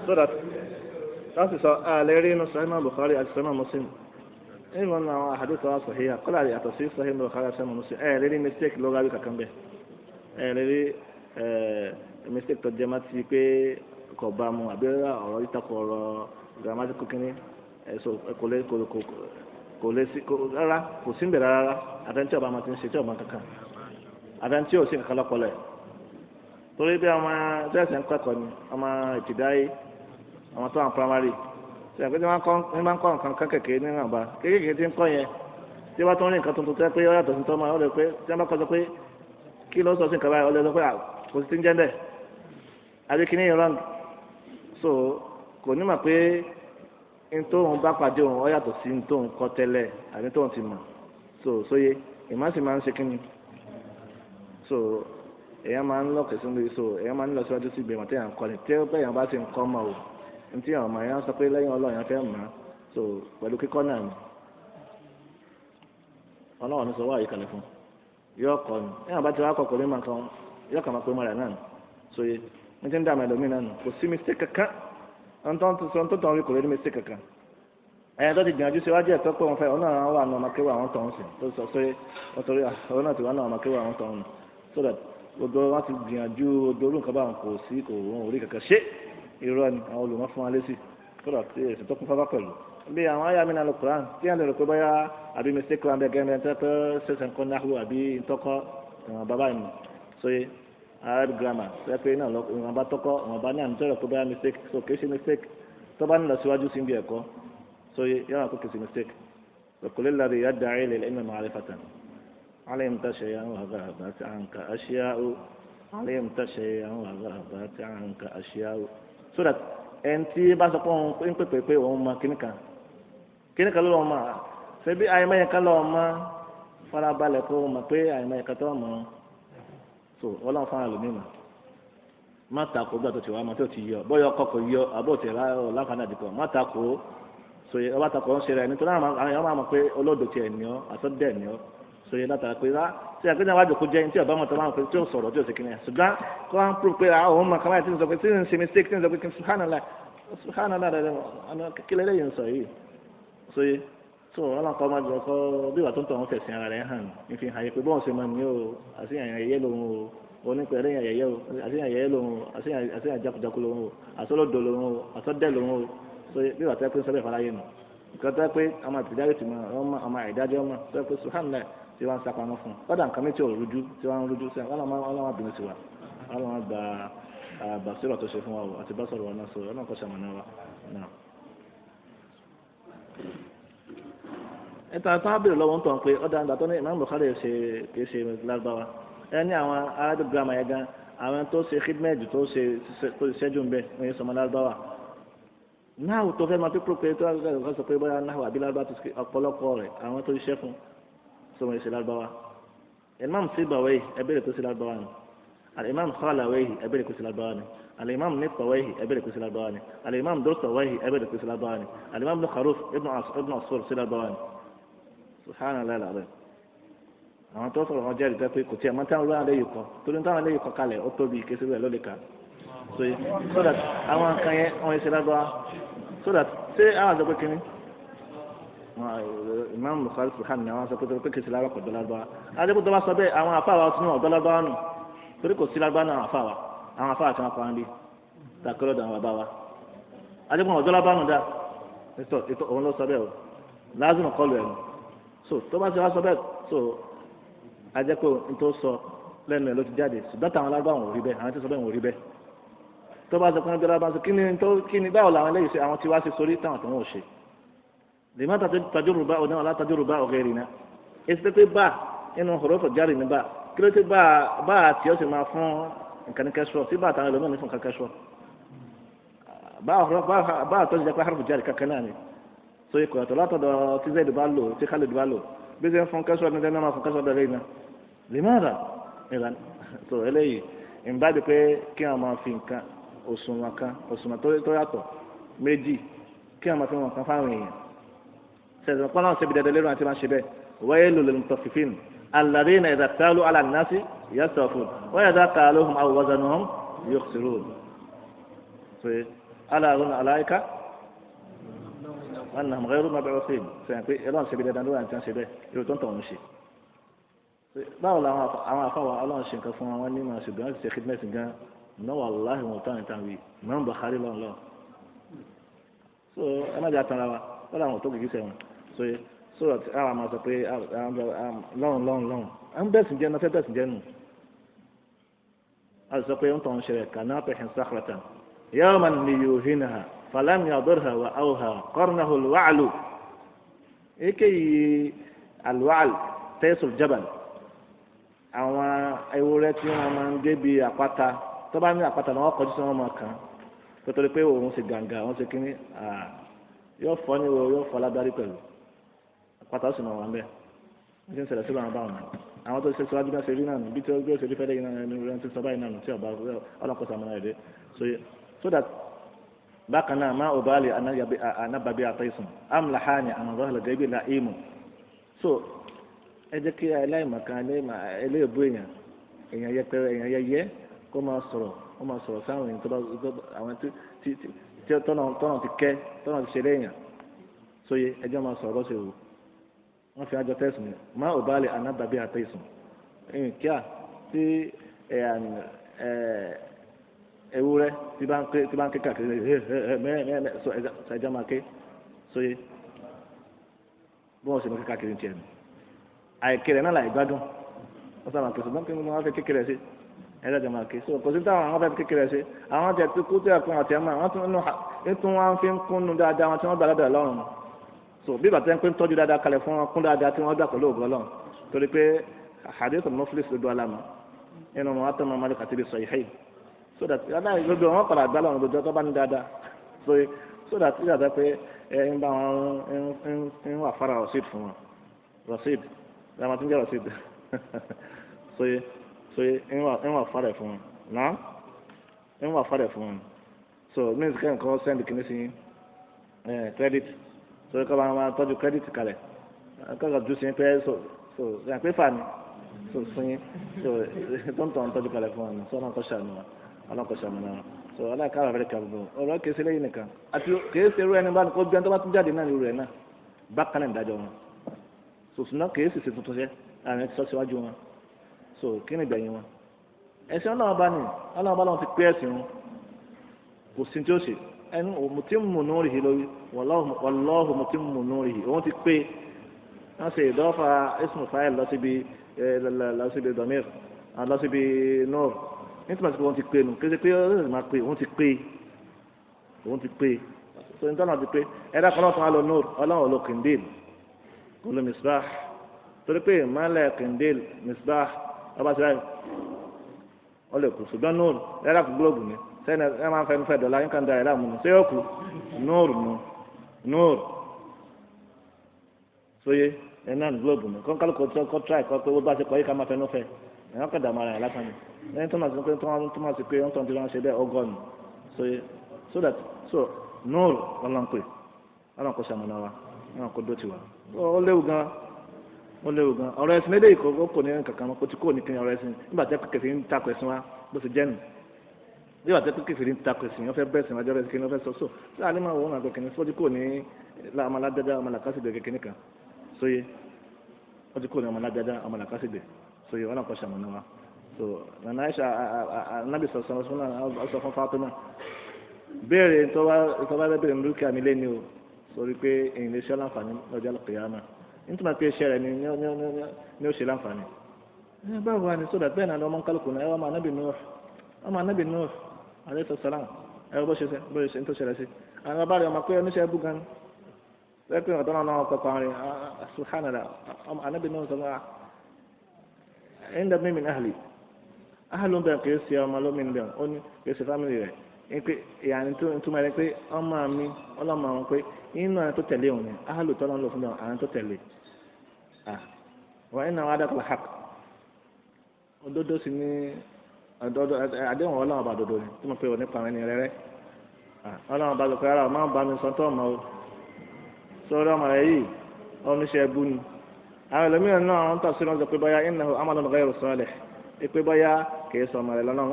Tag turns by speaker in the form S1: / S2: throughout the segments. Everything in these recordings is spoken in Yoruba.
S1: so that láti sọ àlẹ́ rí inú sahih Bukhari àti sahih Muslim ìwọ̀n náà àwọn àhàdìsọ wa sahih kọ́lá yàtọ̀ sí sahih Bukhari àti sahih Muslim ẹ̀ rí mistake ló rárí kankan bẹ́ẹ̀ ẹ̀ rí mistake tó jẹ́ má ti pé kò bá mu àbí ọ̀rọ̀ ìtakò ọ̀rọ̀ grammatical kínní ẹ̀sọ́ kò lè sí rárá kò sí bẹ̀rẹ̀ rárá àtẹ̀ntì ọba máa ti ń ṣe tí ọba kankan àtẹ̀ntì ò sí kankan lọ́pọ̀lọ́ ẹ̀ torí bí ọmọ tẹ́sán kẹ́kọ̀ọ́ ni ọmọ ìtìdáyé àwọn tó wà primary ṣe àpé tí wọ́n máa ń kọ́ nǹkan kékeré ní ìwọ̀nba kékeré tí ń kọ́ yẹn tí wọ́n tún rí nǹkan tuntun tẹ́ pé ó yàtọ̀ sí tọ́mọ ó lè pé tí wọ́n bá kọ́ sọ pé kí ló sọ sí nǹkan báyìí ó lè sọ pé kò sí ti ń jẹ́ bẹ́ẹ̀ adékiní yẹn wrong so kò ní mọ̀ pé ntòun bá pàdé òun ó yàtọ̀ sí ntòun kọ́ tẹ́lẹ̀ àbí ntòun ti mọ̀ so sóye ìmọ̀sí máa ń ṣe kíni so èèyàn máa ń lọ́kẹ̀ sí lórí so èèyàn máa ń lọ síwájú sí ìgbìmọ̀ tí èèyàn kọ́ ni tí èèyàn bá ti ń kọ́ mọ̀ o ntí àwọn ọmọ èèyàn sọ pé lẹ́yìn ọlọ́run fẹ́ mọ̀ so pẹ̀lú kíkọ́ náà ni ọlọ́run ní sọ wá àyíkalẹ̀ fún yóò kọ́ ni èèyàn bá ti wá kọ́ kò ní máa kan yóò kà máa pé mọ́ra náà sóye ní ti ń dààmú ẹlòmíì náà kò sí mistake kankan ọ̀ntọ́ tó ń rí kò lè ní mistake kankan ẹ̀yìn tó ti gbìyànjú síwájú ẹ̀ tó pé wọn fẹ́ ọ náà wà ní ọmọkéwà àwọn tó ń sìn tó sọ pé wọ́n torí ọ náà ti wà ní ọmọkéwà àwọn tó ń sìn so that gbogbo wọn ti gbìyànjú gbogbo orú nǹkan báwọn kò sí kò wọn ò rí kankan ṣé irọ́ ni àwọn olùmọ̀ fún wa lé sí so that èsì tó kún fáfá pẹ̀lú bí àwọn ayé amínà Al-Qur'an tí wọ́n lè rò pé báyà àbí mistake wọn bẹ gẹ́gẹ́ tó ṣẹ̀ṣẹ̀ nǹkan náà àbí ntọ́kọ́ ìwọ̀n bàbá yìí sóye Arabic grammar tó pé náà ìwọ̀n bá tọ́kọ́ ìwọ̀n bá náà nítorí pé báyà mistake so kì í ṣe mistake tó bá nílò síwájú sí ibi ẹ̀kọ́ so yàrá kó kì í ṣe mistake وكل الذي يدعي للعلم معرفة علمت شيئا وغابت عنك أشياء علمت شيئا وغابت عنك أشياء so that ẹnití bá sọ pé òun ń pèpè pé òun mọ kíníkan ló lọ́wọ́ máa ṣebí àìmọye lọ́wọ́ máa farabalẹ̀ kó o mọ̀ pé àìmọye tó mọ̀ so ọlọ́run fún àlùmí mà má takò gbà tó ti wá má tó ti yọ bóyá ọkọ̀ kò yọ àbó tẹ̀ láǹfààní àdìpọ̀ má takò sòye ọba takò ń ṣe rẹ̀ nítorí àwọn èèyàn máa mọ̀ pé olódò tiẹ̀ ní ọ́ àtọ́dẹ̀ ní ọ́ sòye látara pé ṣe àgbẹ̀dẹ̀ wájú kó jẹ́ ní tí ọba mọ̀ tó máa ń pè tí ó sọ̀rọ̀ tí ó sì kí ni ẹ̀ ṣùgbọ́n kó wá ń pò pé àwọn ọmọ kan báyìí tí ń sọ pé tí ń ṣe mistake tí ń sọ pé subhanallah rẹ̀ kílẹ̀ lẹ́yìn sọ yìí sòye so ọlọ́nkọ́ máa jọ kọ́ bí wà tó ń tọ̀ wọ́n fẹ̀sìn ara rẹ̀ hàn ní fi hàn yẹ pé bọ́ọ̀ ṣe máa ní o àṣìyàn ẹ̀yẹ lòun o onípẹ̀lẹ́ ẹ̀yẹ o àṣìyàn ẹ̀yẹ lòun o àṣìyàn jákujáku lòun o àṣọlódò lòun o àṣọdẹ lòun o so bí wà tó yẹ pé sọ́bẹ̀ fara yé nu nǹkan tó yẹ pé ọmọ ìtìjáde ti mọ ọmọ ìdájọ́ ọmọ tó yẹ pé subhanallah tí wọ́n ń sapamọ́ fún un kọ́dà nǹkan méjì ò rújú tí wọ́n ń rújú sí ọlọ́wọ́n bínú sí wa ọlọ́wọ́n gba àbàṣírọ̀ tó ṣe fún wa o àti bá sọ̀rọ̀ wọn náà sọ ọlọ́wọ́n kọ́ sàmánà wa náà. ẹ̀tàn àtàn abèrè lọ́wọ́ ń tàn pé ọ̀dà àgbà tó ní Imam Bukhari ṣe kìí ṣe lágbára ẹ ní àwọn Arabic grammar yẹn gan àwọn tó ṣe khidmate tó ṣẹ́jú ń bẹ wọ́n yẹn sọmọ lágbára náà tó fẹ́ máa pípọ̀ pé tó sọ pé bóyá náà àbí lágbára tó ṣe ọ̀pọ̀lọpọ̀ rẹ̀ àwọn tó ṣiṣẹ́ fún sọmọ yẹn ṣe lágbára Imam Sibawayh ẹbẹ̀rẹ̀ tó ṣe lágbára ni al-Imam Khalawayhi ẹbẹ̀rẹ̀ tó ṣe lágbára ni al-Imam Nitawayhi ẹbẹ̀rẹ̀ tó ṣe lágbára ni al-Imam Durtawayhi ẹbẹ̀rẹ̀ tó ṣe lágbára ni al-Imam Ibn Kharuf ibn Asur ṣe lágbára ni subhanallah alazim àwọn tó sọ̀rọ̀ wọn jẹ́rìí pé kò tí a máa táwọn lọ́wọ́ alẹ́ yìí kọ́ torí táwọn alẹ́ yìí kọ́ kalẹ̀ ó tóbi kéṣe rẹ̀ lólè ká so that àwọn nǹkan yẹn wọ́n ṣe lágbára so that ṣé àwọn àzọ pé kínní Imam Bukhari subhanallah àwọn sọ pé kéṣe lágbára kò dọ́lágbára adébó tó bá sọ bẹ́ẹ̀ àwọn afáwa tún wọn dọ́lágbára nù torí kò sí lágbára náà àwọn afáwa tí wọn kọ́ wọn bí takọ́rọ́ dàn wọn bá wa adébó wọn dọ́lágbára nù dá ètò òun ló sọ bẹ́ẹ̀ o lázìmọ̀ kọlu ẹ̀ so tó bá ṣe wá sọ bẹ́ẹ̀ so ajẹ́pọ̀ nítorí sọ lẹ́nu ẹ̀ ló ti jáde ṣùgbọ́n táwọn alágbàwọ̀n ò rí bẹ́ẹ̀ àwọn tí sọ bẹ́ẹ̀ ò rí bẹ́ẹ̀ tó bá sọ pé ọjọ́ lábá sọ kí ni báwo làwọn eléyìí ṣe àwọn tí wá ṣe sórí táwọn tó wọ́n ṣe lè má tajú rúbá ọ̀dọ́ wọn látajú rúbá ọ̀gẹ́ rìn náà èsì pé bá inú huruf jari ní bá kí ló ti bá àti ó sì máa fún nǹkan ní kẹsùrọ̀ sí bá àtàwọn ẹlòmíràn ní fún nǹkan kẹsùrọ̀ bá àtọ́jú jẹ́ pé huruf jari kankan náà ni so ikọ̀ ẹ̀tọ́ látọ̀dọ̀ tí zed bá lò tí khalid bá lò bí ṣe ń fún kẹsùrọ̀ ní dẹ́nà máa fún kẹsùrọ̀ dẹ́rẹ́ iná limada ìlànà so eléyìí ìbáde pé kí wọn máa fi nǹkan òṣùwọ̀n tó yàtọ̀ méjì kí wọn máa fi wọn kan fáwọn èèyàn sẹ̀sìn pọ́n náà ṣe bí dẹ́dẹ́ lérò àti máa ṣe bẹ́ẹ̀ wáyé lò lil mutaffifin alladhina idha iktalu ala an-nasi yastawfun wa idha kaluhum aw wazanuhum yukhsirun so ala àrùn aláìka wọn nà mọ̀gẹ́rù má bẹ̀rẹ̀ fún sẹ́yìn pé ọlọ́run ṣe bí dandan lóra nǹkan ṣe bẹ́ẹ̀ èrò tó ń tọ̀ ń ṣe. báwo la àwọn afáwà ọlọ́run ṣe nǹkan fún wọn ní màá ṣùgbọ́n ṣe kidness gan náà wàláhì wọn tán ìtàn wí Imam Bukhari lọ́nlọ́ so ẹ má jẹ́ àtàrà wa wọ́n làwọn tó kìkì sẹ́wọ̀n so that àwọn àmà sọ pé lọ́run à ń bẹ̀sìn jẹ́ náà fẹ́ bẹ̀sìn jẹ́ nù a sọ pé ń tọ̀ ń ṣe rẹ̀ kàná pẹ̀hìn sáfratan yawman liyuhinaha falam yadurha wa awha qarnahu alwa'lu èkéyìí alwa'l taysul jabal àwọn ewúrẹ́ tí wọ́n máa ń gbé bí àpáta tó bá ní àpáta náà wọ́n kọjú sí wọn máa kàn án nítorí pé òun ṣe gàǹgà wọ́n ṣe kínní yóò fọ́ ní wo yóò fọ́ lágbárí pẹ̀lú àpáta ó sì máa wà ń bẹ́ẹ̀ wọ́n ti ń ṣẹlẹ̀ sí àwọn báwọn náà àwọn tó ṣe síwájú náà ṣe rí náà nù bí tí ó gbé òṣèlú fẹ́lẹ́ yìí náà ẹni rẹ̀ ti sọ báyìí náà nù tí ọba ọlọ́kọ̀ọ́sọ àmọ́ náà rẹ̀ so that bákan náà má òbáàlì anábàbí àtẹ́sùn amlahani àmọ̀ràn gẹ́gẹ́ la ìmù so ẹ jẹ́ kí aláìmọ̀kan ẹlẹ́yẹ̀bú èèyàn yẹpẹrẹ èèyàn yẹyẹ kó máa sọ̀rọ̀ sáwọn èèyàn tó bá àwọn tí tọ́nà ti kẹ́ tọ́nà ti ṣe lẹ́yìn sóye ẹjọ́ máa sọ̀rọ̀ bọ́sẹ̀ wò wọ́n fi àjọ tẹ̀sùn má ò bá lè anábàbí àtẹ̀sùn ẹ̀yìn kíá tí ewúrẹ́ tí bá ń ké káàkiri mẹ́ẹ̀mẹ́ sọ ẹjọ́ máa ké sóye bí wọ́n ṣe máa ké káàkiri tiẹ̀ nù àìkèrè náà láì gbádùn wọ́n sábà pèsè bọ́n kí wọ́n fẹ́ kékeré sí ẹ̀rọ ìjọba ké so kò sí táwọn àwọn fẹ́ kékeré sí àwọn jẹ tó kú tó yẹ kún àti ẹ̀mọ́ àwọn tún wọn fi ń kúnnu dáadáa wọn tí wọ́n gbà lọ́dọ̀ lọ́rùn so bí bàtẹ́ ń pín tọ́jú dáadáa kalẹ̀ fún wọn kún dáadáa tí wọ́n gbà pẹ̀lú ògùn ọlọ́run torí pé hadith al-muflis ló do alámọ̀ nínú wọn àtọ́ mọ́ malik àti bisọ ìhẹ́yì so that aláì gbogbo wọn padà gbà lọ́rùn gbogbo tó bá ní dáadáa so that yíyàtọ̀ pé ń bá wọn ń wà fara rasid fún wọn rasid lẹ́yìn tí ń jẹ́ rasid soye ń wà fara fún wọn náà ń wà fara fún wọn so means kẹ́hìn kan send kìíní sí credit so kọ́ bá wọn tọ́jú credit kalẹ̀ kọ́kọ́ ju sí pé so yàn pé fà ní so sin so tó ń tọ́jú kalẹ̀ fún wọn so ọlọ́kọ̀ ṣàánú wa ọlọ́kọ̀ ṣàánú wa so aláìkáwà fẹ́rẹ̀ kà gbogbo ọ̀rọ̀ kìí ṣe lẹ́yìn nìkan àti kìí ṣe irú ẹni bá kó bí ẹni tó bá tún jáde náà irú rẹ̀ náà bákan náà ìdájọ́ wọn so ṣùgbọ́n kìí ṣe tuntun ṣe àwọn ẹni tí sọ síwájú wọn so kí ni ìgbẹ̀yìn wọn ẹ̀sìn ọlọ́run bá ní ọlọ́run bá lọ́wọ́ ti pé ẹ̀sìn wọn kò sí tí ó ṣe ẹnu mutimmu nurihi lórí wallahu mutimmu nurihi òun ti pé wọ́n ṣe ìdọ́fà ismu fa'il lọ síbi domir lọ síbi nur nítorí pé wọ́n ti pé nù kéde pé ọlọ́run máa pé òun ti pé so nítorí náà ti pé ẹ̀dá kan náà tún á lọ nur ọlọ́run ló kìndín kò ló misbah torí pé ìmọ̀lẹ̀ kìndín misbah ọba ti ráyè ọ lè kú ṣùgbọ́n nóòrù ẹ̀rọ kú gílóòbù ni sẹ́ni ẹ máa ń fẹnu fẹ́ dọ̀la yín kan da ẹ̀rọ àmúnu ṣé yóò kú nóòrù sóye ẹ̀ náà ní gílóòbù ni kọ́ńkálù kọ́ tíráì kọ́ pé wọ́n bá ṣe kọ́ yìí ká máa fẹnu fẹ́ ẹ̀rọ kọ́ dààmú ara ẹ̀ lásán ni ẹni tó máa ṣe pé wọ́n tó ń tẹ́lẹ̀ wọn ṣe bẹ́ẹ̀ ọgọ́nù sóye so nóòrù ọlọ́nkọ̀ ọlọ́nkọ̀ ṣàmùnà wa ọlọ́nkọ̀ dọ́tì wa ó léwu gan ọ̀rọ̀ ẹ̀sìn lédè ìkọ̀ kò ní kankan kó ti kó ní kíni ọ̀rọ̀ ẹ̀sìn nígbà tẹ́ kẹfì ń takò ẹ̀sìn wa bó ti jẹ́ nù nígbà tẹ́ kẹfì ń takò ẹ̀sìn wọ́n fẹ́ bẹ́ẹ̀ sìn wájú ọ̀rọ̀ ẹ̀sìn kí ni wọ́n fẹ́ sọ láàrin máa wọ́n àgbẹ̀ kìíní sọ́jú kò ní ọmọlájájá ọmọlàkásìgbè kékeré kan sóye wọ́n ti kó ní ọmọlájájá ọmọlàkásìgbè sóye wọn náà kọ́ sàmùnà wa so nana aisha anabi sọ fún Fatima béèrè ìtọ́wá bẹ́ẹ̀ lókè àmì lẹ́ni o sórí pé èyí lè ṣe láǹfààní lọ́jọ́ àlùkìyámà nítorí pé iṣẹ́ rẹ̀ ni ó ṣe láǹfààní. báwo wà ní sódà bẹ́ẹ̀ náà ọmọ kálukú náà ẹ wọ́n ọmọ anábì Nuh alayhi salam ẹ wọ́n bó ṣe ń tó ṣẹlẹ̀ sí. àwọn bàbá rẹ̀ ọmọ pé oníṣẹ́ ẹbú gan ẹ pé ọ̀dọ́ náà wọ́n kọ́kọ́ rẹ̀ subhanallah ọmọ anábì Nuh sọ wá ẹ̀yìn dàbí mi náà ahàlù bẹ́ẹ̀ kì í ṣe ọmọ lómìn bẹ́ẹ̀ ó ní kì í ṣe fámìlì rẹ̀ pé ìyàní tó ń túmọ̀ rẹ̀ pé ọmọ mi ọlọ́mọ àwọn pé inú àwọn tó tẹ̀lé òun ni ahàlù tọ́lọ́ ń lò fún àwọn tó tẹ̀lé wọ́n iná wàá dàkọ̀ hàk òdodo sì ní àdéhùn ọlọ́run ọba òdodo ni tí mo pe òní pàmò ẹni rẹ́rẹ́ ọlọ́run ọba lọ́kọ̀ ara máa ń bá mi sọ tó ọmọ o sọ́ọ́rọ́ ọmọ rẹ̀ yìí oníṣẹ́ ẹbú ni àwọn ẹlòmíràn náà wọ́n tọ̀ sí wọn sọ pé báyà innahu amalun ghayru salih pé báyà kìí sọ ọmọ rẹ̀ lọ́nà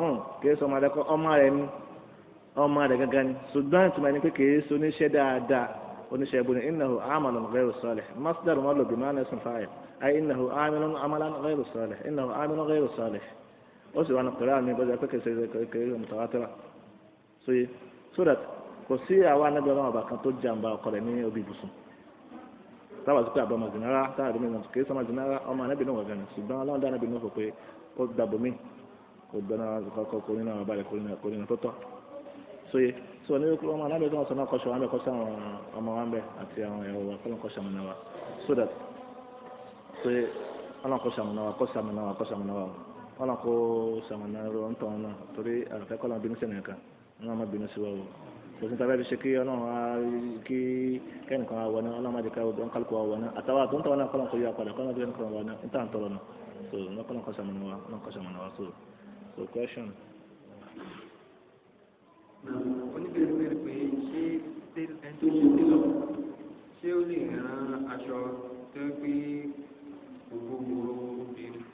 S1: kìí sọ ọmọ rẹ̀ kọ́ ọmọ rẹ̀ ni ọmọ rẹ̀ gángan ni ṣùgbọ́n ìtumọ̀ ẹni pé kìí ṣe oníṣẹ́ dáadáa oníṣẹ́ ibu ni innahu amalun ghayru salih masdar wọn lò bí máa nẹ́sùn fáyà ayé innahu amilun amalan ghayru salih innahu amilun ghayru salih ó sì wà ní kọ́ra mi bọ́jà pé kìí mutawatira so that kò sí àwa anábì ọlọ́run ọba kan tó jàǹbá ọkọ rẹ̀ ní obi ibùsùn táwa sí pé àbọ̀ màdìnnára táwa àdúgbò náà kìí sọ màdìnnára ọmọ anábì náà wà gan ṣùgbọ́n ọlọ́run dá anábì náà fò pé ó dàbò mí kò gbọ́nà kò nínú àwọn abalẹ̀ kò nínú tó tọ́ so ní ọmọ anábì tó wọn sọ náà kọ́ṣọ́ wọn bẹ kọ́ṣọ́ àwọn ọmọ wọn bẹ àti àwọn ẹ̀rọ wa kọ́lọ́n kọ́ṣọ́ àmì náà wa so that ọlọ́run kọ́ṣọ́ àmì náà wa kọ́ṣọ́ àmì náà wa kọ́ṣọ́ àmì náà wa ọlọ́run kó sàmì náà rọ ń tọ́ wọn náà torí àfẹ́ kọ́lọ́n bínú sẹ́ni nìkan ọlọ́run má bínú sí wa o kò sí tàbí ṣe kí ọlọ́run á kí kẹ́nìkan á wọná ọlọ́run má jẹ́ ká ọdún kálukú á wọná àtàwọn àtúntò wọn náà kọ́lọ́n kó yọ apàdà kọ́lọ́n bí ẹnìkan wọná níta ń tọrọ náà so ní kọ́lọ́n kọ́ṣọ́ àmì náà wa ọlọ́run kọ́ṣọ́ àmì náà wa so question.
S2: oníbẹ̀rẹ̀ bẹ̀rẹ̀ pé ṣé ẹni tó ṣe télọ̀ ṣé ó lè rán aṣọ tó ń gbé gbogbo obìnrin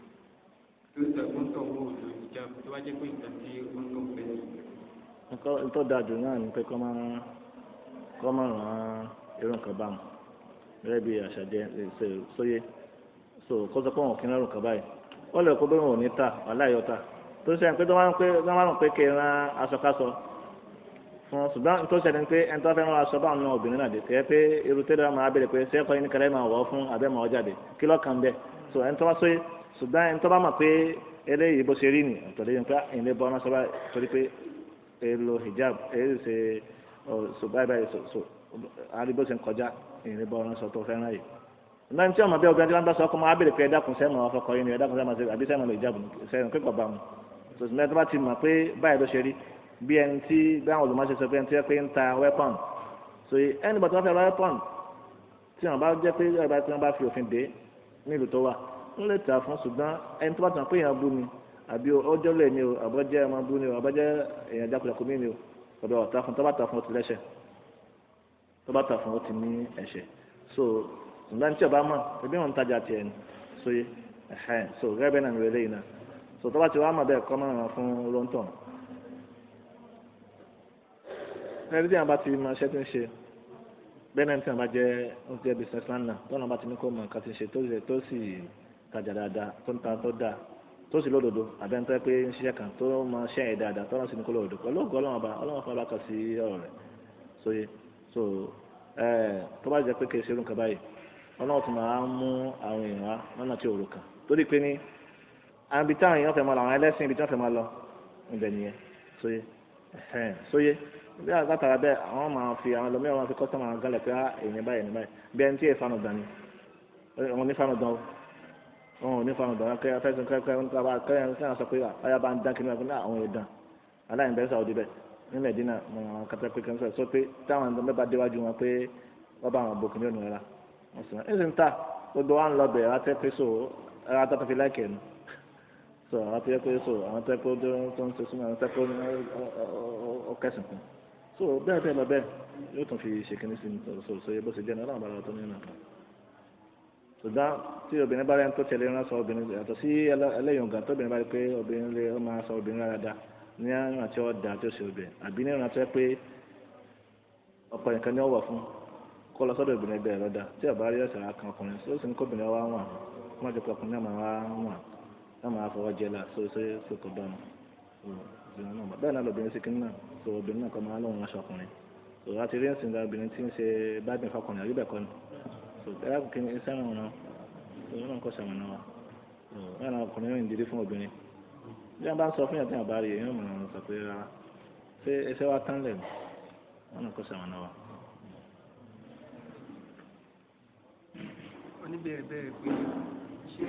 S2: tó ṣàgbọ́n tó ń wò lórí ìjà tó bá jẹ́ pé nǹkan tí ó ń tó ń fẹ́ sí.
S1: nǹkan tó dáa jù náà ni pé kọ́ máa ràn irú nǹkan bá mu gẹ́gẹ́ bí àṣà jẹ́ sóyè so kó sọ pé wọn kì í rán nǹkan báyìí ó lè kó bí wọn ò ní ta aláìyọ́ta tó ṣe pé tó máa ń pé kí n rán aṣọ káṣọ fún ṣùgbọ́n tó ṣẹlẹ̀ pé ẹni tó fẹ́ rán aṣọ báwọn náà obìnrin náà dé kẹ́ pé irú tẹ́lẹ̀ máa bẹ̀rẹ̀ pé ṣé ẹ̀kọ́ yín ní kẹlẹ́ máa wọ̀ fún abẹ́ máa jáde kí lọ́kàn bẹ́ẹ̀ so ẹni tó bá sóyè ṣùgbọ́n ẹni tó bá mọ̀ pé eléyìí bó ṣe rí ni ọ̀tọ̀lẹ́ yìí pé ìlé bọ́ ọ́nà sọ́ba torí pé èlò hijab èyí ṣe so báyìí so àríbó ṣe ń kọjá ìlé bọ́ ọ́nà sọ tó fẹ́ rán yìí nígbà tí ọmọ bí obìnrin tí wọ́n bá sọ ọkọ máa bèrè pé ẹ̀dákun sẹ́mọ̀ ọkọ yìí ni ẹ̀dákun sẹ́mọ̀ àbí sẹ́mọ̀ lè hijab sẹ́yìn pé kò bá mu so ṣùgbọ́n tó bá ti mọ̀ pé báyìí ló ṣe rí bí ẹni tí bí àwọn olùmọ̀ọ́ṣe sọ pé ẹni tí wọ́n pé ń ta weapon so ẹni bọ̀ tí wọ́n fẹ́ ra weapon tí wọ́n bá jẹ́ pé tí wọ́n bá fi òfin dé nílùú tó wà ń lè tà fún ṣùgbọ́n ẹni tó bá tàn pé èèyàn bú ni àbí ọjọ́ lè ní o àbọ̀jẹ́ ọmọ bú ni o àbọ̀jẹ́ èèyàn jákulẹ̀kùn mí ni o ọ̀dọ̀ ọ̀tá fún tó bá tà fún ó ti lẹ́sẹ̀ tó bá tà fún ó ti ní ẹ̀ṣẹ̀ so ṣùgbọ́n tí ọba mọ̀ ẹbí wọn ń tajà tiẹ̀ ni so yé so gẹ́gẹ́ bẹ́ẹ̀ náà ní wẹ́lẹ́ yìí náà so tó bá ti wá mọ̀ bẹ́ẹ̀ kọ́ mọ̀ fún lóńtọ̀ ẹni tí wọn bá ti mọ iṣẹ́ tí ń ṣe bẹ́ẹ̀ náà tí wọn bá jẹ́ businessman náà tó wọn bá ti ní kó mọ nǹkan tí ń ṣe tó sì tajà dáadáa tó ń ta tó dáa tó sì lódodo àbẹ́ntẹ́ pé ń ṣiṣẹ́ kan tó máa ṣẹ́ ẹ̀ dáadáa tó náà sì ní kó lódodo pẹ̀lú ògùn ọlọ́run fún abákan sí ọ̀rọ̀ rẹ̀ sóye so tó bá jẹ́ pé kì í ṣe irú nǹkan báyìí ọlọ́run tó máa ń mú àwọn èèyàn wá lọ́nà tí òru kan torí pé ní ibi táwọn èèyàn fẹ́ máa lọ àwọn ẹlẹ́sìn ibi tí wọ́n fẹ́ máa lọ ibẹ̀ nìyẹn sóye sóye bí àgbàtàrà bẹ́ẹ̀ àwọn máa fi àwọn ẹlòmíràn máa fi kọ́sọ́mù àwọn gálẹ̀ pé èèyàn báyìí bí ẹni tí èèyàn fanu dání wọn ní fanu dán wọn ò ní fanu dán kẹ́ afẹ́sẹ̀ kẹ́ sọ pé ọyá bá ń dán kí ní wọn àwọn èèyàn dán aláìní bẹ́ẹ̀ sàwọ́dí bẹ́ẹ̀ ní mẹ́dínà wọn kàtà pé kẹ́ńsọ̀ sọ pé táwọn ẹ̀dọ́ mẹ́ba déwájú wọn pé wọ́n bá àwọn bòkì ní ònú rẹ̀ wọ́n sì ń ń ta gbogbo wa ń lọ bẹ̀rẹ̀ àti pé so ẹ̀rọ atọ́ fi láìkẹ́ nu so àwọn tó yẹ pé so àwọn tó yẹ pé tó ń ṣe súnmọ́ àwọn tó yẹ pé ó kẹsìn kún so bẹ́ẹ̀ bẹ́ẹ̀ lọ bẹ́ẹ̀ yóò tún fi ṣèkínní sí ní so yẹ bó ṣe jẹ́ ní ọlọ́run bá lọ tó nínú àná ṣùgbọ́n tí obìnrin bá rẹ̀ ń tó tẹ̀lé rán sọ obìnrin yàtọ̀ sí ẹlẹ́yìn ọ̀gá tó obìnrin bá rí pé obìnrin lè ó máa sọ obìnrin rárá dá ní àwọn àti ọ̀dà tí ó ṣe obìnrin àbí ní ìrántí pé ọ̀pọ̀ nǹkan ní ọ̀wọ̀ fún kó lọ sọ́dọ̀ obìnrin ẹgbẹ́ rẹ̀ dá tí ọ̀bá rí ọ̀sẹ̀ kan ọkùnrin ó sì ní kóbìnrin wá wà wọ́n ti kọ́ ọkùnrin náà máa wà náà máa fọwọ́ jẹ́ là so kò bá wọn bẹ́ẹ̀ náà lóbìnrin sí kínní náà so obìnrin náà kọ́ máa lóun aṣọ ọkùnrin so láti rí ẹ̀sìn ìgbà obìnrin tí ń ṣe bábìn fọkùnrin àbí bẹ́ẹ̀ kọ́ ni so ẹ̀rọ kìíní iṣẹ́ náà wọn so wọn náà kọ́ sàmùnà wa so bẹ́ẹ̀ náà ọkùnrin yóò ń dirí fún obìnrin bí wọ́n bá ń sọ fún yàtọ̀ àbá rí èèyàn mọ̀ sọ pé rárá ṣé ẹsẹ̀ wa tán lẹ̀ wọn náà kọ́ sàmùnà wa.
S2: oníbẹ̀rẹ̀ bẹ̀rẹ̀ pé ṣé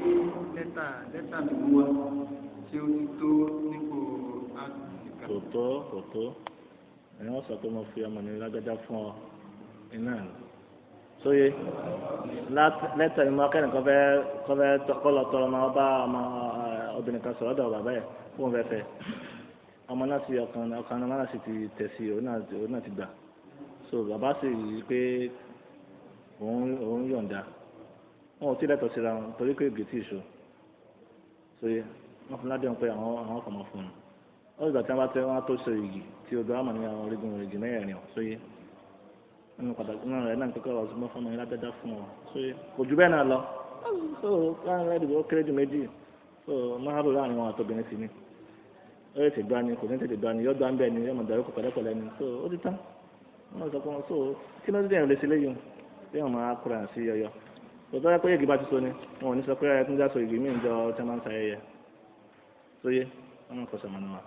S2: lẹ́tà mi wá ṣé ó ti tó nípò áfíríkà.
S1: kò tó ẹ̀yin wọ́n sọ pé mo fi ọmọ mi lágbájá fún ọ iná rẹ̀ sóye lẹ́tà ìmọ̀ akẹ́nìkan fẹ́ kọ́lọ̀ tọrọ ọmọ ọba ọmọ obìnrin kan sọ̀rọ̀ ọ̀dọ̀ bàbá yẹn fún fẹ́ fẹ́ ọmọ náà sì ọkàn ọmọ náà sì ti tẹ̀ sí òun náà ti gbà so bàbá sì rí i pé òun yọ̀ǹda wọn ò tí lẹ́tọ̀ síra wọn torí pé gètì ìṣó sóye wọn fún ládéhùn pé àwọn kọ̀ mọ́ fún un ó ìgbà tí wọ́n tó ṣe igi tí odò àmọ̀ ní àwọn orígun igi mẹ́rin ọ̀ sóyè nínú pàtàkì náà rẹ̀ náà kókó ọ̀sùn mọ́ fún mi lábẹ́dá fún ọ sóyè kò jù bẹ́ẹ̀ náà lọ so káwọn ẹ̀dùn ó kéré ju méjì so máhàbù láàrin wọn àtọ́bìnrin sí ni ó yẹ ti gbá ni kò ní tètè gbá ni yọ gbá ń bẹ́ẹ̀ ni yọ mọ̀ dàrú kò pẹ̀lẹ́pẹ̀lẹ́ ni so ó ti tán wọ́n sọ fún wọn so kí ló dé ẹ̀rọ lè ṣe léyìn bí wọ́n máa kúrò sí yọyọ tòótọ́ yẹ pé yéegi bá ti so ni wọn ò ní sọ pé ẹ tún já so igi mí ìjọ tí wọ́n máa ń sa ẹyẹ sóyè wọn kọ sọmọ náà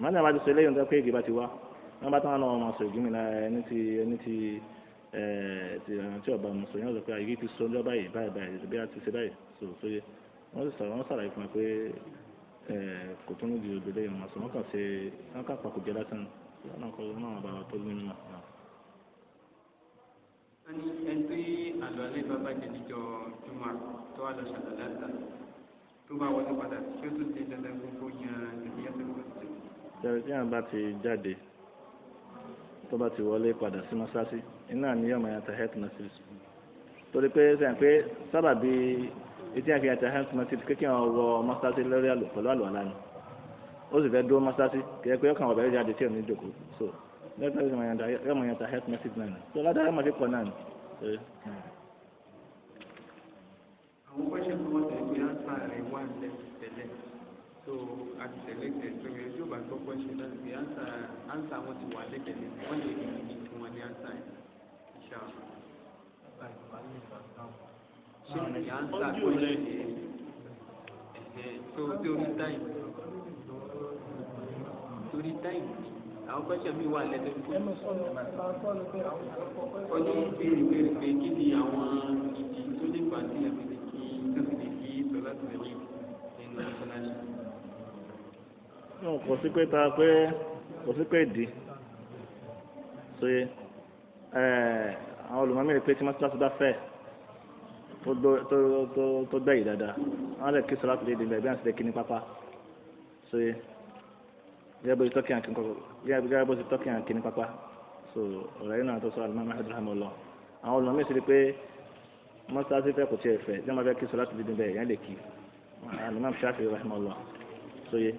S1: màá ní àwọn àti sọ eléyìí tó pé igi bá ti wá wọn bá tán wọn náà wọn máa sọ igi mi náà ẹni tí tí ọba mu sọ yẹn lọ pé igi ti so ọjọ́ báyìí bí a ti ṣe báyìí so sóyè wọn sì sọ̀rọ̀ wọn sàlàyé fún wa pé kò tún ní ju òdòdó yẹn wọn sọ wọn kàn ṣe wọn kàn pàkó jẹ lásán wọn náà kọ wọn náà bá tó nínú náà.
S2: ẹni tí àlọ́ alẹ́ bá bàjẹ́ níjọ́ jùmọ̀ tó wà lọ ṣàlàyé tó bá wọlé padà tí ó tún ti dandan gbogbo yan ìdíyàtọ̀ lọ́sẹ̀.
S1: ìjọba tí wọn bá ti jáde tó bá ti wọlé padà sí mọ́sáàsì iná ni yọ̀ọ́ máa yàtọ̀ health nurses torí pé sẹ́yìn pé sábà bí etí àfi yàtọ̀ health nurses kékeré wọn wọ mọ́sáàsì lórí pẹ̀lú àlùwàlá ni ó sì fẹ́ dúró mọ́sáàsì kì í pé ọkàn wọ̀ bẹ̀rẹ̀ jáde tí ò ní jòkó so lẹ́gbẹ̀ẹ́ yọ̀ọ́ máa yàtọ̀ health nurses náà ni so ládàá yọ̀ọ́ máa fi pọ̀ náà ni.
S2: àwọn pẹ́ṣẹ̀ tó wọ́n tẹ̀lé pé ánsá rẹ̀ wà tẹ́lẹ̀ tó àtìtẹ̀lẹ́tẹ̀ tó yẹ tí ó bá gbọ́ pẹ́ṣẹ̀ náà pé ánsá wọn ti wà lẹ́tẹ̀lẹ̀ wọ́n lè rí ní fún wọn ní ánsá yẹn ṣá. ṣé ìyá ánsá pẹ́ṣẹ̀ tó torí táyì àwọn pẹ́ṣẹ̀ mi wà lẹ́tẹ̀lẹ̀ ó ní béèrè pé kí ni àwọn ìdí tó lè fà sí ẹ̀mí
S1: kò sí pé kò sí pé di sóye àwọn olùmọ̀mí rẹ̀ pé tí mọ́sálásí bá fẹ́ tó gbẹ́ yìí dáadáa wọ́n lè kí sọ́lá tó lè dé bẹ́ẹ̀ bí wọ́n ti lè kí ní pápá sóye gẹ́gẹ́ bó ti tọ́kì hàn kí ní pápá so ọ̀rọ̀ yìí náà tó sọ alimami ahmed lọ àwọn olùmọ̀mí sì rí pé mọ́sálásí fẹ́ kò tiẹ̀ fẹ́ bí wọ́n bá fẹ́ kí sọ́lá tó lè dé bẹ́ẹ̀ yẹn lè kí alimami shafi rahimahullah sóye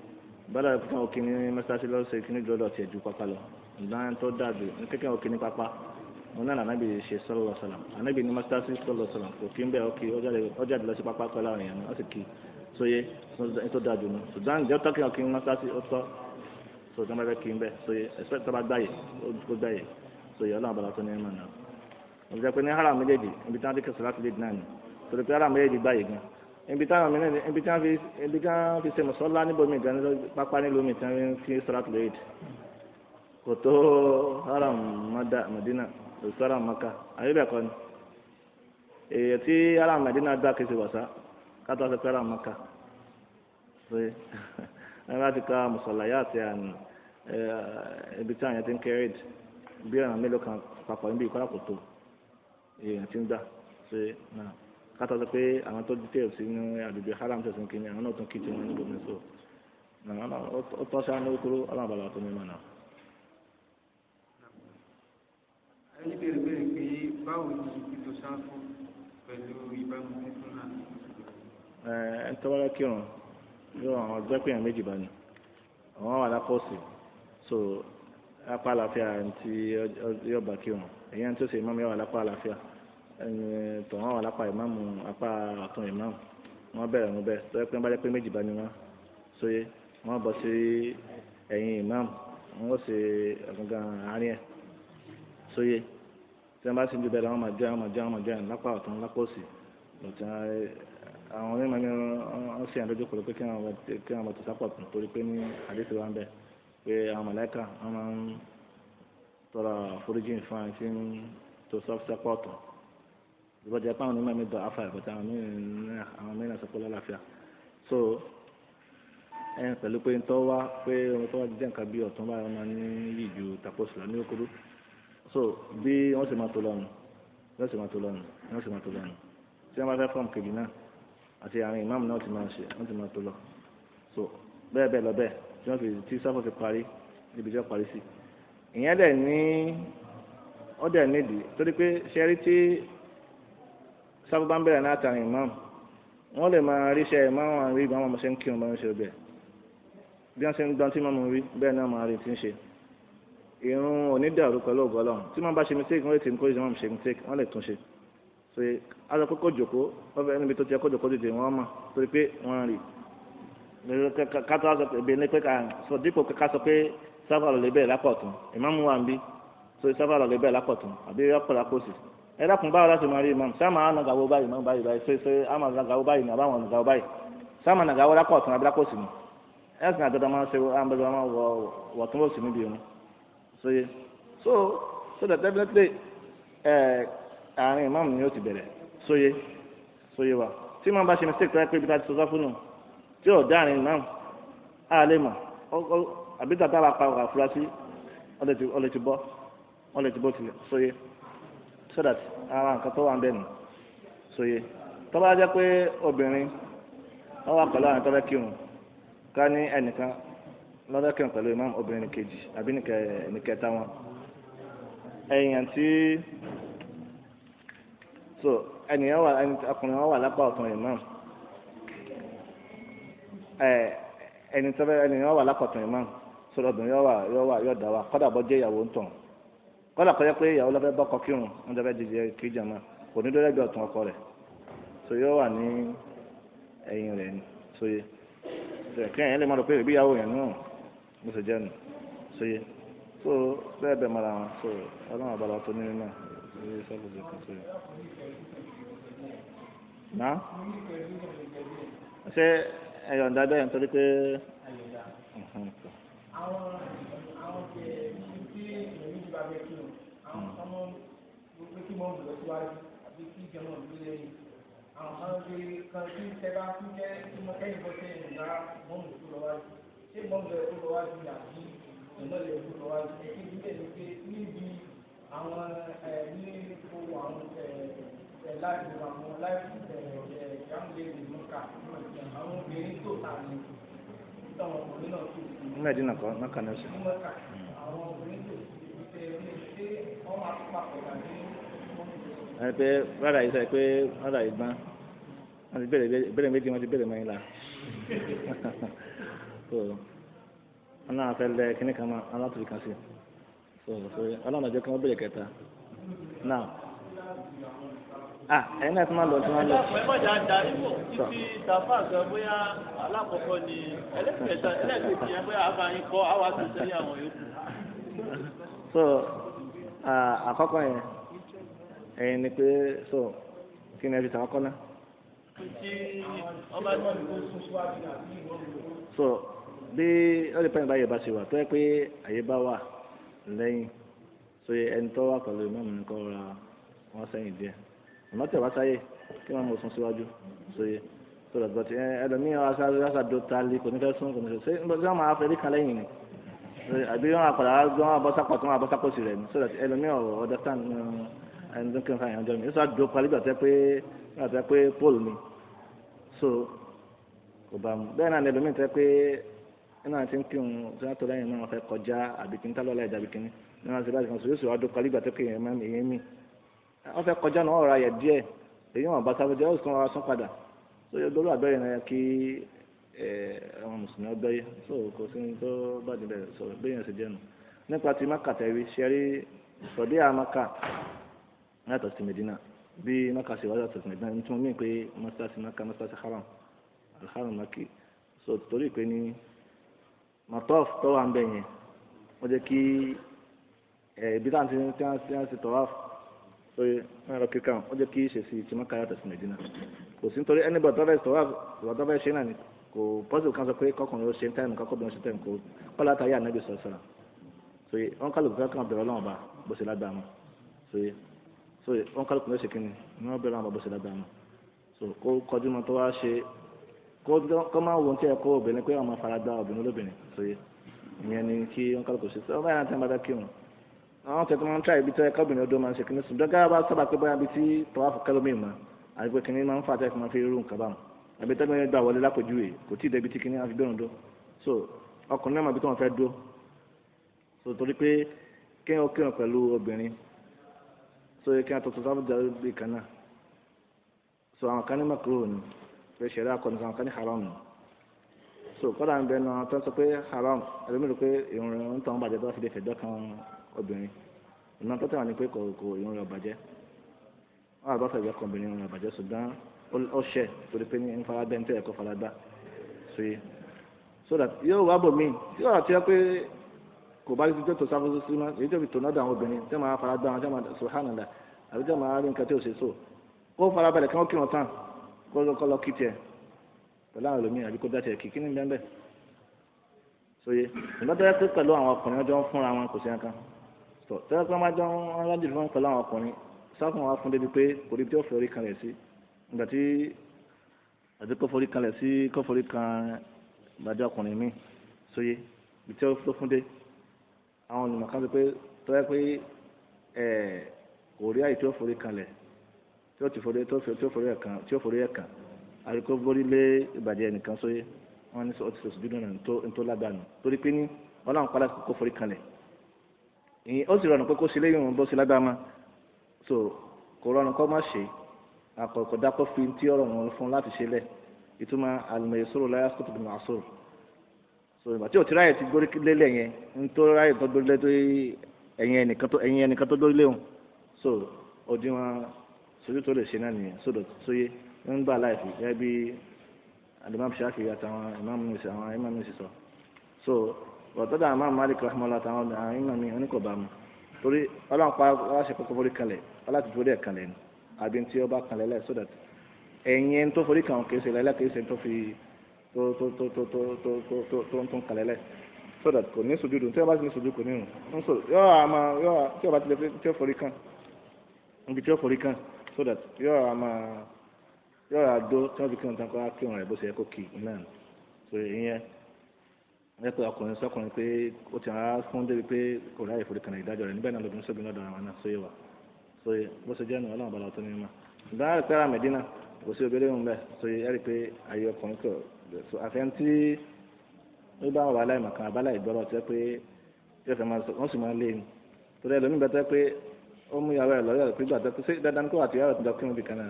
S1: bala kan òkè ní mẹsàsì lọ́sẹ̀ kí ní jọlọ tiẹ̀ ju pápá lọ ìdáhùn tó dàbí ní kékeré òkè ní pápá wọn náà nàbí ṣe sallallahu alaihi wasallam ànábì ní mẹsàsì sallallahu alaihi wasallam òkè ń bẹ òkè ọjà àdìlọ sí pápá pẹ̀lú àwọn èèyàn wọn sì kí sóye tó dàbí nù sudan jẹ́ tọ́kì òkè ní mẹsàsì ó tọ́ so tó ń bá fẹ́ kí ń bẹ sóye ẹ̀sẹ̀ tó bá gbáyè ó gbáyè sóye ọlọ́run bàbá tó ní ẹ̀mọ́ náà wọ́n ti jẹ́ pé ní haram méjèèjì ibi tí wọ́n ti kẹsàn láti lè dín náà ni torí pé haram méjèèjì gbáyè gan ibi tí wọ́n fi ṣe mùsọ́lá níbo mi gan pápá nílùú mi tí wọ́n fi sọ́lá tó léèdì kò tó haram Madina kò tó haram Maka àyíbẹ̀kọ ni èyí tí haram Madina gbá kìí ṣe wàsá kátó ṣe pé haram Maka ṣe ẹ bá ti ka mùsọ̀lá yá àti ibi tí àwọn ti ń kẹ́rẹ́dì bí ọ̀nà mélòó kan papọ̀ níbi ìkọ́lá kò tó èèyàn ti ń gbà ṣe náà kátó sọ pé àwọn tó dìtẹ̀ sí ní àdúgbò haram tẹ̀sán kìíní àwọn náà tún kí tiwọn níbo mi so ó tọ́ sáà ní okoro ọlọ́run bàbá tó mímọ́ náà.
S2: ẹni bèrè pé báwo ni ìtò sáfù pẹ̀lú ìbámu fífún náà.
S1: ẹ ń tọ́wọ́lẹ́ kírun yóò àwọn ọjọ́ pé èèyàn méjì bá ní àwọn wà lápọ̀sì so apá àlàáfíà ti yóò bá kírun èyí tó ṣe ìmọ̀ mi wà lápá àlàáfíà tọ̀ wọ́n wà lápá ìmáàmù apá ọ̀tún ìmáàmù wọ́n bẹ̀rẹ̀ wọn bẹ́ẹ̀ tó yẹ pé wọ́n bá jẹ́ pé méjì bá ní wọn sóye wọ́n bọ̀ sí ẹ̀yìn ìmáàmù wọ́n ṣe ọ̀gángan àárín ẹ̀ sóye tí wọ́n bá sì ń ju bẹ́ẹ̀ lọ́wọ́ máa jẹ́ lápá ọ̀tún lápá òsì àwọn onímọ̀ ní wọ́n ṣe àdójú kò ló pé kí wọ́n bọ̀ tó sápọ̀ tún torí pé ní àdéhùn wa ń bẹ̀ pé àwọn mọ̀lẹ́kà wọ́n máa ń tọrọ àforíjì fún àwọn tí ń tó sápọ̀ tún ìbọ̀jẹ̀ pàwọn onímọ̀ mi dọ̀ afa ìbọ̀tẹ̀ àwọn mìíràn sọ pé lálàáfíà so pẹ̀lú pé ń tọ́ wá pé ohun tó wá jẹ́ nǹkan bí ọ̀tún báyọ̀ máa ní yìí ju taposùlà ní okòrò so bí wọ́n sì máa tó lọ́nu tí wọ́n bá fẹ́ fọ́ọ̀mù kejì náà àti àwọn ìmáàmù náà ti máa tó lọ so bẹ́ẹ̀ lọ bẹ́ẹ̀ tí wọ́n fi tí sáfù fi parí níbi tí wọ́n parí sí ìyẹn dẹ̀ ní ó dẹ̀ nídìí torí pé ṣẹ́rí tí sábà bá ń bẹ̀rẹ̀ náà tàrin imam wọ́n lè máa ríṣẹ́ ìmáwọn àrí ìgbà wọn ṣe ń kírun bá ń ṣe bẹ́ẹ̀ bí wọ́n ṣe ń gbọ́n tí wọ́n mú rí bẹ́ẹ̀ náà máa rí ti ń ṣe irun onídàrú pẹ̀lú ògo Ọlọ́run tí wọ́n bá ṣe mistake wọ́n lè ti ń kó ìṣẹ́ wọn ṣe mistake wọ́n lè tún ṣe so aṣọ kókó jòkó wọ́n fẹ́ níbi tó ti yẹ kó jòkó dìde wọ́n mọ̀ torí pé wọ́n rí kátó aṣọ ìbí ní pé ká sọ dípò ká sọ pé sáfà lọ lè bẹ́ẹ̀ lápọ̀tún ìmáàmù wa ń bí so sáfà lọ lè bẹ́ẹ̀ lápọ̀tún àbí ọ̀pọ̀ lápòsì ẹ dákun báwo láti máa rí imam sáàmà ànàgàwó báyìí máa báyìí báyìí ṣe àmà ànàgàwó báyìí ní àbáwọn ànàgàwó báyìí sáàmà ànàgàwó lápọ̀tún àbí lápòsì ni ẹ̀sìn àjọ̀dá máa ń ṣe àmbẹ̀dọ̀ máa wọ̀ tún lọ́sì níbi irun so that definitely àárín imam ni ó ti bẹ̀rẹ̀ sóye wa tí imam bá ṣe mistake tó yẹ pé ibi tá ti sọ fún un tí ò dáàrin imam á lè mọ̀ àbí tàbí àpá àfúrásì ọlẹ ti bọ́ tilẹ̀ sóye so that ara nǹkan tó wà ń bẹ̀ nù sóye tó bá jẹ́ pé obìnrin wọ́n wà pẹ̀lú àwọn tó fẹ́ kírun ká ní ẹnìkan lọ́dọ̀ kírun pẹ̀lú imam obìnrin kejì àbí nìkẹta wọn ẹ̀yìn tí so ọkùnrin wọn wà lápá ọ̀tún imam ẹnìyàn wà lápá ọ̀tún imam sọ̀rọ̀ obìnrin yóò dá wa kọ́dà bọ́ jẹ́ ìyàwó ń tàn kọ́dà kọ́ jẹ́ pé ìyàwó lọ́fẹ́ bọ́kọ kírun wọ́n jẹ́ fẹ́ jíjẹ kí jàmá kò ní dọ́rẹ́ bí ọ̀tún ọkọ rẹ̀ so yóò wà ní ẹ̀yìn rẹ̀ ni sóye kí ẹ̀yìn lè má lọ pé ìbí ìyàwó yẹn náà bó ṣe jẹ́ nù sóye so bẹ́ẹ̀ bẹ́ẹ̀ mara wọn so ọlọ́run àbálọ̀ tó nínú náà sóye sábòjì kan sóye. náà ṣé ẹ̀yọ̀ ń dá bẹ́ẹ̀ nítorí pé
S3: àwọn tí èmi ti bá bẹ kí o àwọn ọmọ gbogbo kí mọ lọ síwájú àbí kí jẹmọ ìlú lẹ́yìn àwọn kan gbé kan tí tẹbá fún jẹ tí mo kẹ́yìn bọ sí ìgbà mọmù tó lọ wájú ṣé mọmù lọ tó lọ wájú ní àbí ìmọ̀lẹ̀ tó lọ wájú kí ibi tẹ̀lé pé níbi àwọn ní owó àwọn láti àwọn láti ìyàmúlẹ̀ ìlú ká àwọn obìnrin tó tà ní táwọn ọkùnrin náà tó sí.
S1: Mẹ́ẹ̀dínà kan náà kàn ní ọ̀sẹ̀.
S3: àwọn obìnrin tó ṣe wọ́n máa tó papọ̀ tàbí.
S1: ẹ pé rárá yìí sọ pé rárá yìí gbọ́n wọ́n ti bẹ̀rẹ̀ méjì wọ́n ti bẹ̀rẹ̀ mọ́yìn la so wọ́n náà fẹ́ lẹ kíní kan máa alátùrí kan sí so ọlọ́run ọjọ́ kí wọ́n bẹ̀rẹ̀ kẹta náà ẹ̀yin náà tún máa lọ tí wọ́n lọ.
S4: ẹ má jà dá nípò títí tàfà sọ bóyá alákọ̀ọ́kọ́ ni ẹlẹ́kẹ̀ẹ́ta yẹn bóyá àbáyín kọ́ àwọn àtúnṣe ní àwọn yòókù.
S1: so àkọ́kọ́ yẹn ẹ̀yin ni pé so kí ni ẹ fi tàn ọkọ náà. so bí ó lè pẹ́yìn báyìí bá ṣe wà tó yẹ pé àyè bá wà lẹ́yìn so ẹni tó wà pẹ̀lú ìmọ̀ọ́mù nìkan ra wọ́n sẹ́yìn díẹ̀ àmọ́ tẹ̀ wá sáyé kí wọ́n mọ̀ sún síwájú sóye tó lọ gbọ́ tí ẹlòmíràn wá sáré lásàdó tálí kò ní fẹ́ sún kò ní fẹ́ ṣé wọ́n máa fẹ́ rí kan lẹ́yìn ni àbí wọ́n àpàdà gbọ́ wọn abọ́sápọ̀ tó wọn abọ́sápọ̀ sí rẹ̀ ni so that ẹlòmíràn understand ẹni tó kí n fa ìyànjọ́ mi ìṣọ́ àdó parí gbàtẹ́ pé pole ni so kò bá mu bẹ́ẹ̀ náà ẹlòmíràn tẹ́ pé ẹnu àti ń kírun tí wọ́n tó lẹ́yìn náà wọ́n fẹ́ kọjá àbí kí n tá lọ́la ìdàbí kínní ní wọ́n ti bá ti kan sọ yóò sì wá dó parí gbàtẹ́ pé èèyàn mi wọ́n fẹ́ kọjá náà ọ̀rọ̀ ayẹ̀ díẹ̀ èyí wọn bá sábẹ́jẹ́ ó sì kàn wá sún padà so yóò dọ́rọ̀ abẹ́rẹ́ náà kí àwọn mùsùlùmí ọgbẹ́ yìí so kò sí ní tó bá dé bẹ̀rẹ̀ sọ̀rọ̀ bẹ́ẹ̀ yẹn sì jẹ́nu nípa ti maka tẹ̀wé ṣẹ́rí sọ̀dí àmaka yàtọ̀ sí Medina bí maka ṣe wá yàtọ̀ sí Medina ní tí wọ́n mí pé mọ́sálásí maka mọ́sálásí haram alharam maki so torí pé ní matof tó wà ń bẹ̀ yẹn wọ́n jẹ́ kí ibi táwọn ti tọ́wá so wọn lọ kíkà wọn jẹ kí ṣe sí tí wọn káyà tẹsí Medina kò sí nítorí ẹni bọ̀ tọ́fẹ́ sọ̀rọ̀ àbọ̀ ṣe náà ni kò pọ́sibù kan sọ pé kọkùnrin ó ṣe ń táìmù kọ́kọ́ bí wọ́n ṣe tẹ̀ kó kọ́lá táyà nábì sọ̀rọ̀ so wọn kálukú kan bẹ̀rẹ̀ ọlọ́wọ́n bá bó ṣe lágbàá mọ́ so wọn kálukú ló ṣe kí ni wọn bẹ̀rẹ̀ ọlọ́wọ́n bá bó ṣe lágbàá mọ́ so kó kọjú mọ́ tó wá ṣe kó máa wọ́n tí ẹ kó obìnrin pé ọmọ faradà obìnrin olóbìnrin so ìyẹn ni kí wọn kálukú ṣe sọ báyìí náà tẹ́ ń bá dá kírun àwọn tẹ̀tẹ̀ máa ń tra ibi tó yẹ kábìnrin ọdún máa ń ṣe kìnìún sùn dọ́gá bá sábà pé bóyá ibi tí tọ́wáfù kẹlómìn mọ́ àti pé kìnìún máa ń fà tẹ́kọ̀ máa fi rú nǹkan báwọn àbí tẹ́gbẹ́ yẹn gbà wọlé lápòjúwe kò tí ì débi tí kìnìún àfi gbẹ̀rún dó so ọkùnrin náà máa bí tó wọn fẹ́ dó so torí pé kéèyàn kírun pẹ̀lú obìnrin so kéèyàn tuntun sábà jà bí kan náà so àwọn kan ní makruh ni pé ṣẹ̀rẹ́ akọni àwọn kan ní haram ni so kọ́dà ń bẹ náà tó ń sọ pé haram ẹlòmíràn pé ìrùn rẹ̀ ń tàn bàjẹ́ tó bá fi lè fẹ̀jọ́ kan obìnrin ìnáwó tó tẹ̀wọ̀n ni pé kò ìrùn rẹ̀ bàjẹ́ wọ́n àbá fẹ̀jọ́ kan obìnrin ìrùn rẹ̀ bàjẹ́ ṣùgbọ́n ó ṣẹ̀ torí pé ní faradẹ́ ń tẹ̀ ẹ̀kọ́ faradà so yẹ so that yóò wá bò míì tí wọ́n àti ẹ pé kò bá ti tó sáfù sí ma èyí tó fi tòun náà àwọn obìnrin tí wọ́n máa faradà wọn tí wọ́n máa subhanallah àbí tí wọ́n máa rí nǹkan tí ò ṣe so kó farabalẹ̀ kí wọ́n kírun tán kó lọ kí tiẹ̀ pẹ̀lú àwọn ẹlòmíì àbí kó dá tiẹ̀ kí ní bẹ́ẹ̀ sóye ìgbà tó yẹ pé pẹ̀lú àwọn ọkùnrin ọjọ́ ń fúnra wọn kò sí nǹkan tó yẹ pé wọ́n máa jọ ń rájì fún pẹ̀lú àwọn ọkùnrin sáfún wa fún débi pé kò rí tí ó forí kalẹ̀ sí ìgbà tí àti kó forí kalẹ̀ sí kó forí kan ìbàdí ọkùnrin míì sóye ibi tí ó tó fún dé àwọn olùmọ̀ kan sọ pé tó yẹ pé kò rí àyè tí ó forí kalẹ̀ tí ó forí ẹ̀kan àríkó borí lé ìbàdí ẹnìkan sóye wọn ní ọtí sọsọ dídùn náà tó lágbàánu torí pé ní Ọlọ́run padà kó forí kalẹ̀ ìyẹn ó sì rọrùn pé kó ṣe léyìn òun bó ṣe lágbàá so kò rọrùn kó má ṣe àkọ́kọ́ dákọ́ fi tí ọ̀rọ̀ wọn fún láti ṣe lẹ̀ ìtumọ̀ al-maysūru lā yasqutu bil-ma'sūr so ìgbà tí ò ti ráyè ti gbórí lélẹ̀ yẹn ń tó ráyè tó gbórí lé tó ẹ̀yìn ẹnìkan tó gbórí léwọn so òdiwọ̀n sojú tó lè ṣe náà nìyẹn sóye ń gbà láìpì gẹ́gẹ́ bí alimami Shafi'i àtàwọn imam mi sì sọ so ọ̀tọ́dà imam Malik rahmanulah àtàwọn imam mi wọn ní kò bá mu torí Ọlọ́run pa aláṣẹ kókó forí kalẹ̀ aláti forí ẹ̀ kalẹ̀ ni àbí tí ó bá kalẹ̀ lẹ̀ so that ẹ̀yìn tó forí kan kìí ṣe lẹ́lẹ́ kìí ṣe tó fi tó ń kalẹ̀ lẹ̀ so that kò ní sùjúdù tí ó bá ti ní sùjúdù kò ní rùn ń sọ yóò tí ó bá ti lè tí ó forí kan níbi tí ó forí kan so that yóò àdó tí wọ́n fi kí wọn tán kó á kí wọn rẹ̀ bó ṣe yẹ kó kì í náà so ìyẹn ẹ pé ọkùnrin sọkùnrin pé ó ti rà fún débi pé kò ráyè forí kan ìdájọ́ rẹ̀ níbẹ̀ náà lóbìnrin sóbìn náà dọ̀rọ̀ àwọn náà sóyè wà sóyè bó ṣe jẹ́ nu Ọlọ́run bala tó ní ma ìdáná rẹ̀ pẹ́rẹ́ Mẹ́dínà kò sí obìnrin ń bẹ̀ sóyè ẹ rí i pé ayé ọkùnrin kò so àfẹ́n tí ó bá wà láì màkàn àbálà ìgbọ́rọ̀ tẹ́ pé yóò fẹ́ máa sọ wọ́n sì máa lé ní torí ẹlòmíì bẹ tẹ́ pé ó mú ìyàwó ẹ̀ lọ́yọ̀ pé gbàtẹ́ pé dandan kó àti ìyàwó ẹ̀ tó dọ̀ kí wọ́n bì kan náà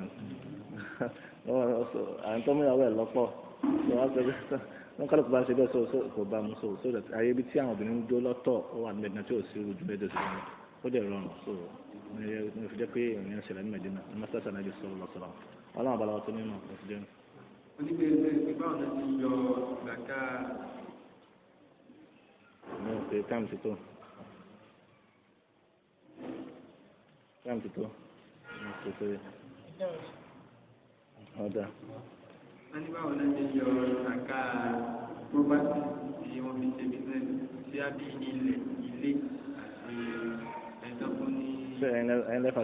S1: àwọn tó mú ìyàwó ẹ̀ lọ́pọ̀ so wọ́n sọ pé wọ́n kálukú bá ń ṣe bẹ́ẹ̀ so kò bá mu so that ayé ibi tí àwọn obìnrin ń dó lọ́tọ̀ ó wà ní Mẹ́dínà tí ò sí ojú bẹ́ẹ̀ dẹ̀sí wọn ó dẹ̀ rọrùn so ní fi jẹ́ pé èèyàn ṣẹlẹ̀ ní Mẹ́dínà ní mọ́sáàsì anábì sọ̀rọ̀ lọ́sọ̀rọ̀ ọlọ́run àbálá wa tó nínú ọ̀sẹ̀ jẹ́
S2: oníbẹ̀rẹ̀ pé báwọn náà ti yọ gbàgbá.
S1: ní òkè táìmù ti tó ní òkè tó yẹ ọ̀dà.
S2: wọ́n ní báwọn náà ti yọ gbàgbá property tí wọ́n fi ṣe business tí a bí ilé àti ẹ̀dọ́ fún ní.
S1: ṣé ẹ̀yin lẹ́fà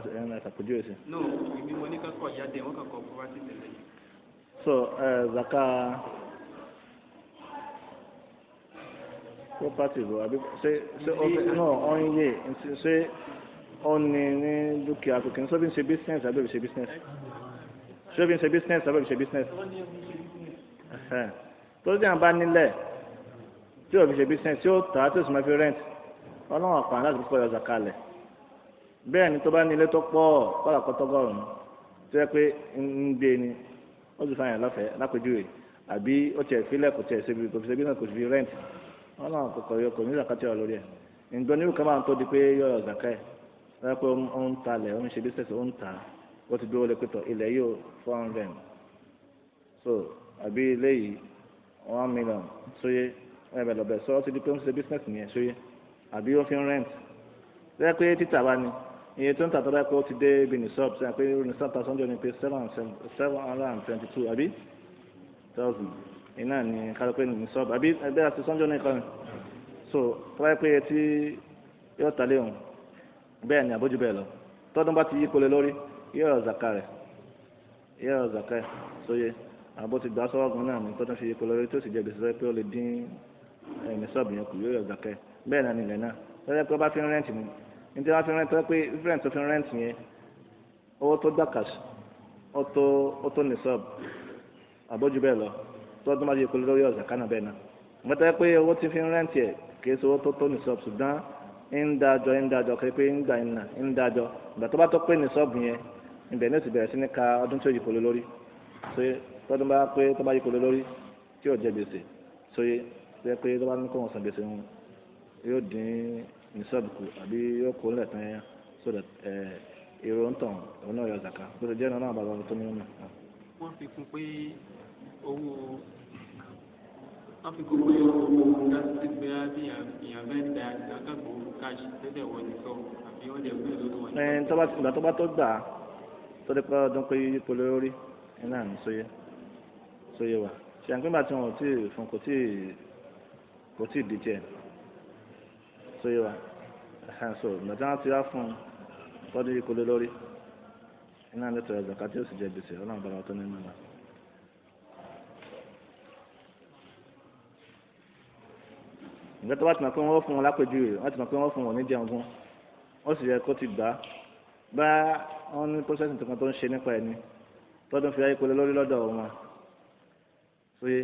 S1: àpèjúwe sí.
S2: no ìbí mo ní kankan ìyáde wọn kankan property tẹ́lẹ̀.
S1: so zaka property bò àbí ṣé ọ̀n yé ṣé ọ̀n ní dúkìá kò kí n sọ bí n ṣe business àbí bí ṣe business ṣé bí n ṣe business àbí bí ṣe business tó ti àbá nílẹ̀ tí ò fi ṣe business tí ó tà á tí ó sì máa fi rent ọlọ́run àpàrọ̀ láti kọ́ yọ zaka lẹ̀ bẹ́ẹ̀ ni tó bá nílé tó pọ̀ kọ́lá kọ́tọ́gọ́rùn-ún tó yẹ pé ń gbé ni ó sì fàyàn lọ́fẹ̀ẹ́ lápèjúwe àbí ó tiẹ̀ fílẹ̀ kò tiẹ̀ ṣebi kò fi ṣebi náà kò fi rent wọn náà kò ní zakati ọ̀rọ̀ lórí ẹ̀ ǹgbọ́n nírú kan máa ń tó di pé yọ̀ọ̀ zaka ẹ̀ wọ́n pé ó ń talẹ̀ ó ń ṣe business ó ń ta ó ti dúró lé pẹ̀tọ̀ ilẹ̀ yóò 400 so àbí ilé yìí 1 million sóyè ẹ̀bẹ̀ lọ́bẹ̀ sọ ó ti di pé ó ń ṣe business nìyẹn sóyè àbí ó fi ń rent lẹ́yìn pé títà bá ní iye tó ń tà tọ́lá pé ó ti dé ibi ní sọ́ọ̀bù sẹ́yìn pé ní sọ́ọ̀bù tà sọ́njọ́ ni pé 722 àbí 1000 iná ní kálọ́ pé ní sọ́ọ̀bù àbí ẹgbẹ́ àti sọ́njọ́ ní ìkọ́ni so tọ́lá pé tí yóò tà léhùn bẹ́ẹ̀ ni àbójú bẹ́ẹ̀ lọ tọ́dún bá ti yí kólé lórí yóò zaka rẹ̀ yóò zaka ẹ̀ sóye àbó ti gbà sọ́ọ̀gùn náà ní tọ́dún fi yí kólé lórí tó sì jẹ́ gbèsè pé ó lè dín ní sọ́ọ̀bù yẹn kù yóò zaka ẹ̀ bẹ́ẹ̀ náà nílẹ̀ náà tọ́lá pé ó bá fi ń rẹ́ǹtì ni nítorí wọ́n fi rẹ́ǹtì tó pé rẹ́ǹtì tó fi rẹ́ǹtì yẹn owó tó gbà cash ó tó ní sọ́ọ̀bù àbójú bẹ́ẹ̀ lọ tọ́dún bá yí kólé lórí ọ̀zà kánà bẹ́ẹ̀ náà mọ́tò pé owó tí fi rẹ́ǹtì ẹ̀ kì í ṣe owó tó ní sọ́ọ̀bù ṣùgbọ́n ń dájọ́ kí pé ń dájọ́ ìgbà tó bá tó pé ní sọ́ọ̀bù yẹn ibẹ̀ ní ó ti bẹ̀rẹ̀ sí ní ka ọdún tí ó yí kólé lórí ṣé tọ́dún bá pé tó bá yí kólé lórí tí ò jẹ gbèsè sóyè ṣe pé tó bá ní kó wọn san gbèsè wọn yóò dín ní sọ́ọ̀bù àbí yóò kó lẹ̀ tán yẹn so that èrò ń tàn òun náà yọ zaka bó ṣe jẹ́ náà bàbá tó ní mọ̀.
S2: wọ́n fi kún pé owó láti gbé bí ìyàn bẹ́ẹ̀ da akẹ́kọ̀ọ́ cash tẹ́lẹ̀ wọ ní sọ àbí wọ́n lè gbé lórí wọn.
S1: ìgbà tó bá tó gbà á tó dé pé ọdún pé yípo lórí iná ní sóyè wa ṣe àgbẹ̀gbà tí wọn ò tí ì fún kò tí ì di tiẹ̀ sóyè wa so ìgbà tí wọn ti wá fún un tọ́jú yípo lórí iná ní tọ̀yọ̀ zaka tí ó sì jẹ gbèsè ọlọ́run bá wa tó ní mọ̀ náà. ìgbà tó bá ti mọ̀ pé wọ́n fún wọn lápèjúwe wọ́n ti mọ̀ pé wọ́n fún wọn ní jẹun fún wọ́n sì yẹ kó ti gbà á bá wọn ní processing tuntun tó ń ṣe nípa ẹni tọ́dún fi ayé pẹ̀lú lórí lọ́dọ̀ wọn sóyè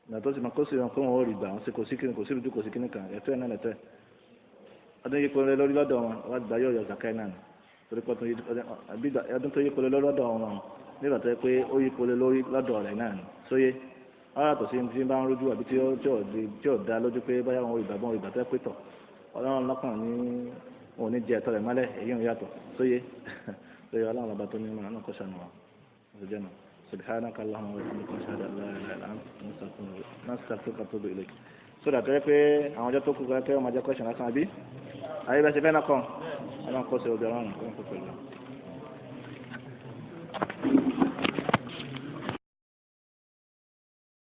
S1: ìgbà tó ti mọ̀ kó sì wọn pé wọn ò rí gbà wọn sí kò sí kíni kò sí rújú kò sí kíni kan ẹ̀tọ́ ẹ̀ náà lẹ́tọ́ ẹ̀ ọdún yìí pẹ̀lú lórí lọ́dọ̀ wọn wọ́n gbà yóò yọ zakai náà torí pé ọdún tó yí pẹ̀lú lórí lọ́dọ̀ wọn nígbà tó yẹ pé ó yí pẹ̀lú lórí lọ́dọ̀ rẹ̀ náà sóyè ọ̀rọ̀ àtọ̀ sí ti bá ń rújú àbí tí ó dá lójú pé báyà wọn ìgbàgbọ́n ìgbà tó pé tọ̀ ọlọ́run lọ́kàn ní òun ní jẹ ẹ̀tọ́ rẹ̀ mọ́lẹ̀ èyí ń yàtọ̀ sóyè ọlọ́run ọba tó ní mọ́ àwọn kọ́ṣà náà ọ̀sẹ̀ náà subhanaka allahumma wa bihamdika ashhadu an la ilaha illa anta astaghfiruka wa atubu ilayk so that pé àwọn ọjọ́ tó kù kẹ́ ọmọ ajẹ́ kọ́ṣà lásán àbí ayé bẹ́ẹ̀ ṣe fẹ́ náà kọ́ ọlọ́run kọ́ sí ọjọ́ ọlọ́run kọ́ pẹ̀lú.